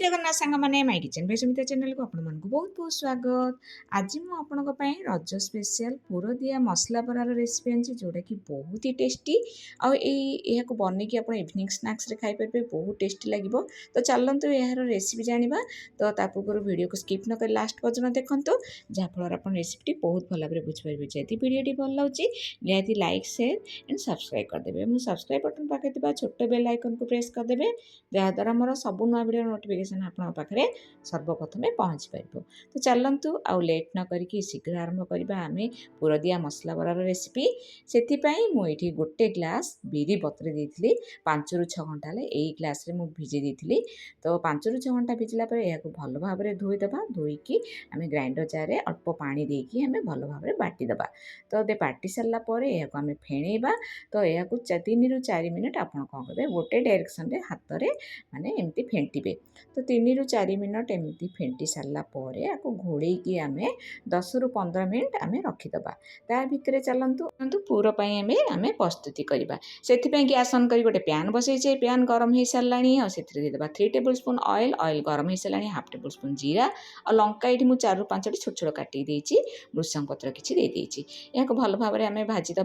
जगन्नाथ सांग मैंने my kitchen बेसमिता channel को आपण बहुत बहुत स्वागत। आज मुझे रज स्पेशल पुर दिया मसला बरार रेसिपी आनी जोटा कि बहुत ही टेस्टी को बनईकि आप इवनिंग स्नाक्स खाईपर बहुत टेस्टी लगे। तो चलतु यार रेसिपी जाना तो पूर्व वीडियो को स्किप न कर लास्ट पर्यटन देखूँ जहाँफल आप रेसिपी बहुत भल भाव बुझीपारे। जदि वीडियो भल लगे निहाती लाइक शेयर एंड सब्सक्राइब करदे। मुझे सब्सक्राइब बटन पाखे छोट बेल आइकन को प्रेस करदे जहाँद्वारा मोर सब नुआ वीडियो नोटिफिकेशन आपन पाखे सर्वप्रथम पहुँची पार। तो चलतु आउ लेट न करी शीघ्र आरंभ करवा आम पुर दिया मसला बरार रेसिपी। से मुझे गोटे ग्लास बिरी बतरे देती 5 ରୁ 6 घंटा यही ग्लास रे भिजे देती। तो 5 ରୁ 6 घंटा भिजला भल भाव में धोईदे धोईकी आम ग्राइंडर जार अल्प पानी देकी आम भल भाव में बाटिदे। तो ये बाटी सारापर यह आम फेणेबा। तो यह 3 ରୁ 4 मिनिट आप कौन करेंगे गोटे डायरेक्शन हाथ में माने एमती फेंटे। तो 3 ରୁ 4 मिनिट एमती फेंटी सारापर आपको घोड़े की आम 10 ରୁ 15 मिनिट आम रखीदे। ता भितर चलतु पुरपाई आम प्रस्तुति करवा। से गैस ऑन कर गोटे पैन बसई पैन गरम हो सारा से 3 टेबल स्पून ऑयल ऑयल गरम हो सारा हाफ टेबल स्पून जीरा और लंका ये 4 ରୁ 5टी छोट छोट काटी भृषंग पत्र किसी देदेजी या भल भाव में आम भाजीदे।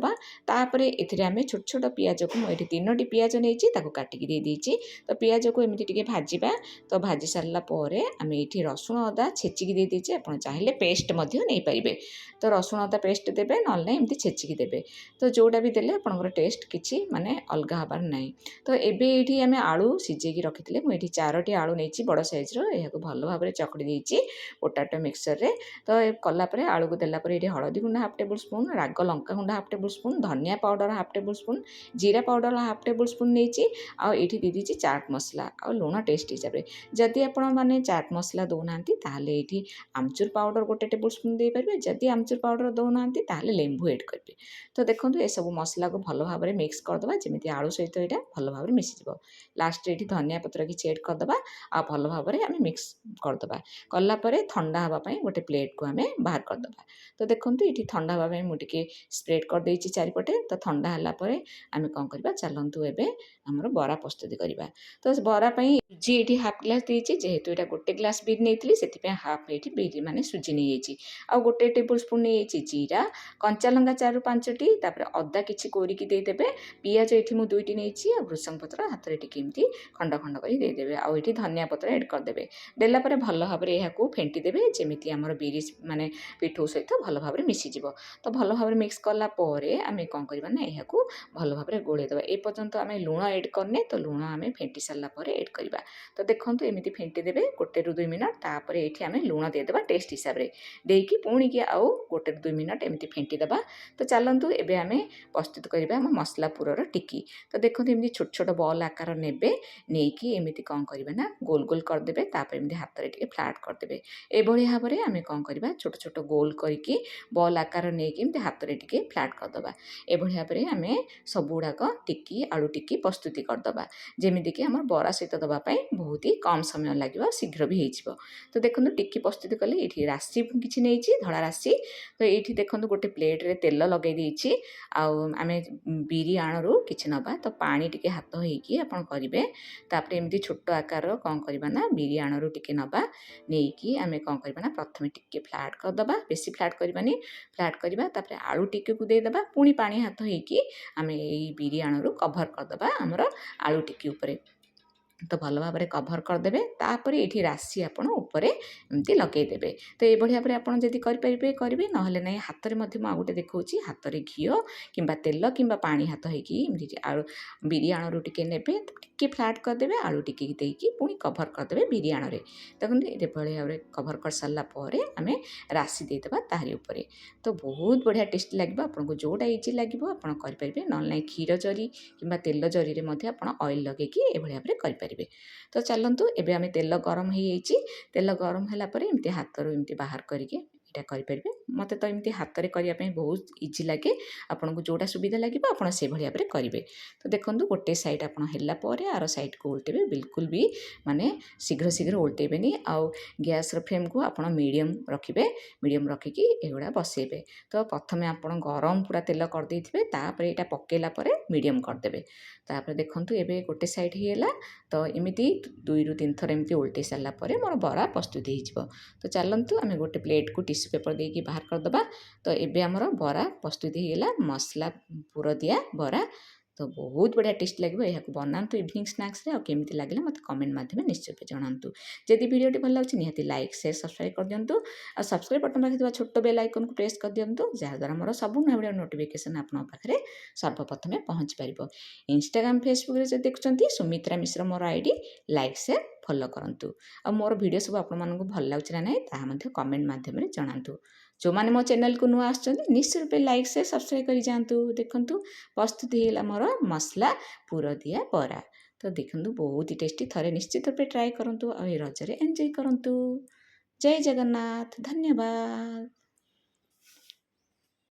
तापर ए छोट छोट पियाज को मुझे 3टी पियाज नहीं काटिकी देदेजी। तो पियाज को एमती टे भाजवा। तो भाजी सारापर आम ये रसुण अदा छेचिकी देदेजे आप चाहिए पेस्ट नहीं पारे। तो रसुण अदा पेस्ट देवे ना एमती छेचिकी देवे। तो जोटा भी देले आपंकर टेस्ट किसी माने अलग हबार ना। तो ये आम आलू सीझेकी रखी मुझे 4टी आलू नहीं बड़ सैज्र यह भल भाव में चकड़ी देती पोटाटो मिक्सर रे। तो कलापर आलू को देलापर ये हलदी गुंडा हाफ टेबल स्पून राग लंका गुंडा हाफ टेबल स्पून धनिया पाउडर हाफ टेबल स्पून जीरा पाउडर हाफ टेबल स्पून नहीं आठी दीदी चाट मसला आ लुण टेस्ट हिसाब से। जदि आपण मैंने चाट मसला दौना ये आमचूर पाउडर गोटे टेबल स्पून दे पारे। जदि आमचूर पाउडर दौना लेंबू एड करेंगे। तो देखो ये सब मसला को भल भाव में मिक्स करदे जमी आलू सहित यहाँ भल भाव में मिसीज। लास्ट ये धनिया पत्र किसी एड करदे आ भल भाव में आम मिक्स करदे कलापर ठंडा हाँपाई गोटे प्लेट को आम बाहर करदे। तो देखो ये ठंडा हाँपाई मुझे स्प्रेड करदे चारिपटे। तो ठंडा हालापर आम कौन करवा चलतु एवं आमर बरा प्रस्तुति करवा। तो बरापाई सुजी ये हाफ ग्लास देती जेहेतु यहाँ गोटे ग्लास बिरी नहीं से हाफ ये बिरी माने सुजी नहीं आ गोटे टेबल स्पून नहीं जीरा कंचा लंका 4 ରୁ 5टी अदा किसी कोरिकी देदेवे। पियाज ये मुझे 2टी नहीं भृषंग पत्र हाथ में टिमती खंड खंड कर देदेवे आ धनिया पत्र एड करदे देलापर भल भाव में यहाँ फेंटीदेवे जमी आमर बिरी माने पिठू सहित भल भाव में मिसीज। तो भल भाव में मिक्स कलापर आम कौन करवा ना यहाँ भल भाव में गोलेदेवा। ए पर्यंत आम लुण एड करने तो लुण आम फेंटी सारापर एड करवा। तो देखो एमती फेंटीदेवे 1 ରୁ 2 मिनिट तापर ये आम लुण देदेवा टेस्ट हिसाब से देकी पुणी कि आउ 1 ରୁ 2 मिनिट एमती फेंटीदेवा। तो चलतु एवं आम प्रस्तुत करवा आम मसला पुरर टिक्की। तो देखो एमती छोट छोट बॉल आकार नेबे नहीं एमती कौन करवा ना गोल गोल करदे तापर एमती हाथ में टे फ्लाट करदे। एभली भाव में आम कौन करवा छोट छोट गोल करके बॉल आकार नहीं हाथ में टे फ्लाट करदे। एभली भाव में आम सब गुड़ाक टिक्की आलू टिक्की प्रस्तुति करदे जमीक आम बरा सहित दवापाई बहुत ही कम समय लगे शीघ्र भी हो। तो देखो टिक्की प्रस्तुति कले ये राशि किसी नहीं धड़ा राशि। तो ये देखो गोटे प्लेट रे तेल लगे देती आम बिरी आणु किसी नवा। तो पानी टिके हाथ होगी आप करेंगे तापर एमती छोट आकार कौन करवा ना बिरी आणु टिके नवा नहीं आम कौन करवा ना प्रथम टिके फ्लाट करदे बेसी फ्लाट करवानी फ्लाट करवा तापर आलू टिके को देदेबा पुणी पानी हाथ होगी आम यही बिरी आणु कभर करदे आमर आलू टिक्की उपरे। तो भल भाव में कभर करदे तापर ये राशि आपड़ उपरे एमती लगेदेवे। तो ये भाव में आपड़ जदि करेंगे करेंगे ना ना हाथ में आ गोटे देखा हाथ में घी कि तेल कि पानी हाथ होगी आलू बिरी आणु टिके नेबे टिके फ्लाट करदे आलू टिके देकी पुणी कभर करदे बिरी आणुरे। देखो ये भाव में कभर कर सारापर आम राशि देदेबा तारी उपरे। तो बहुत बढ़िया टेस्टी लगे आपको जोटा इजी लगे आप करेंगे ना ना क्षीर जरी कि तेल जरी में आप ऑयल लगे ये भाव में करेंगे। तो चलतु एवं आम तेल गरम हो तेल गरम है एमती हाथ एमती बाहर करके करेंगे ମୋତେ ତ ଏମିତି ହାତରେ କରିବା ପାଇଁ ବହୁତ ଇଜି ଲାଗେ। ଆପଣଙ୍କୁ ଯେଉଁଟା ସୁବିଧା ଲାଗିବ ଆପଣ ସେଭଳି ଭାବରେ କରିବେ। ତ ଦେଖନ୍ତୁ ଗୋଟେ ସାଇଡ଼୍ ଆପଣ ହେଲା ପରେ ଆର ସାଇଡ଼୍କୁ ଓଲଟେଇବେ, ବିଲକୁଲ ବି ମାନେ ଶୀଘ୍ର ଶୀଘ୍ର ଓଲଟେଇବେନି। ଆଉ ଗ୍ୟାସ୍ର ଫ୍ଲେମ୍କୁ ଆପଣ ମିଡ଼ିୟମ୍ ରଖିବେ, ମିଡ଼ିୟମ୍ ରଖିକି ଏଗୁଡ଼ା ବସେଇବେ। ତ ପ୍ରଥମେ ଆପଣ ଗରମ ପୁରା ତେଲ କରିଦେଇଥିବେ, ତାପରେ ଏଇଟା ପକେଇଲା ପରେ ମିଡ଼ିୟମ୍ କରିଦେବେ। ତାପରେ ଦେଖନ୍ତୁ ଏବେ ଗୋଟେ ସାଇଡ଼୍ ହେଇଗଲା। ତ ଏମିତି 2ରୁ 3 ଥର ଏମିତି ଓଲଟେଇ ସାରିଲା ପରେ ମୋର ବରା ପ୍ରସ୍ତୁତ ହେଇଯିବ। ତ ଚାଲନ୍ତୁ ଆମେ ଗୋଟେ ପ୍ଲେଟ୍କୁ ଟିସ୍ୟୁ ପେପର ଦେଇକି ବାହାର କରିଦେବା। ତ ଏବେ ଆମର ବରା ପ୍ରସ୍ତୁତ ହେଇଗଲା, ମସଲା ପୁର ଦିଆ ବରା। ତ ବହୁତ ବଢ଼ିଆ ଟେଷ୍ଟ ଲାଗିବ। ଏହାକୁ ବନାନ୍ତୁ ଇଭିନିଂ ସ୍ନାକ୍ସରେ, ଆଉ କେମିତି ଲାଗିଲା ମୋତେ କମେଣ୍ଟ ମାଧ୍ୟମରେ ନିଶ୍ଚୟ ଜଣାନ୍ତୁ। ଯଦି ଭିଡ଼ିଓଟି ଭଲ ଲାଗୁଛି ନିହାତି ଲାଇକ୍ ସେୟାର ସବସ୍କ୍ରାଇବ୍ କରିଦିଅନ୍ତୁ। ଆଉ ସବସ୍କ୍ରାଇବ୍ ବଟନ୍ ପାଖରେ ଥିବା ଛୋଟ ବେଲ୍ ଆଇକନ୍କୁ ପ୍ରେସ୍ କରିଦିଅନ୍ତୁ, ଯାହାଦ୍ୱାରା ମୋର ସବୁ ନୂଆ ଭିଡ଼ିଓ ନୋଟିଫିକେସନ୍ ଆପଣଙ୍କ ପାଖରେ ସର୍ବପ୍ରଥମେ ପହଞ୍ଚି ପାରିବ। ଇନଷ୍ଟାଗ୍ରାମ ଫେସବୁକରେ ଯଦି ଦେଖୁଛନ୍ତି ସୁମିତ୍ରା ମିଶ୍ର ମୋର ଆଇଡି, ଲାଇକ୍ ସେୟାର ଫଲୋ କରନ୍ତୁ। ଆଉ ମୋର ଭିଡ଼ିଓ ସବୁ ଆପଣମାନଙ୍କୁ ଭଲ ଲାଗୁଛି ନା ନାହିଁ ତାହା ମଧ୍ୟ କମେଣ୍ଟ ମାଧ୍ୟମରେ ଜଣାନ୍ତୁ। ଯେଉଁମାନେ ମୋ ଚ୍ୟାନେଲକୁ ନୂଆ ଆସୁଛନ୍ତି ନିଶ୍ଚୟ ରୂପେ ଲାଇକ୍ ସେୟାର ସବସ୍କ୍ରାଇବ୍ କରି ଯାଆନ୍ତୁ। ଦେଖନ୍ତୁ ପ୍ରସ୍ତୁତ ହେଇଗଲା ମୋର ମସଲା ପୁର ଦିଆ ବରା। ତ ଦେଖନ୍ତୁ ବହୁତ ଟେଷ୍ଟି, ଥରେ ନିଶ୍ଚିତ ରୂପେ ଟ୍ରାଏ କରନ୍ତୁ ଆଉ ଏ ରଜରେ ଏନ୍ଜୟ କରନ୍ତୁ। ଜୟ ଜଗନ୍ନାଥ, ଧନ୍ୟବାଦ।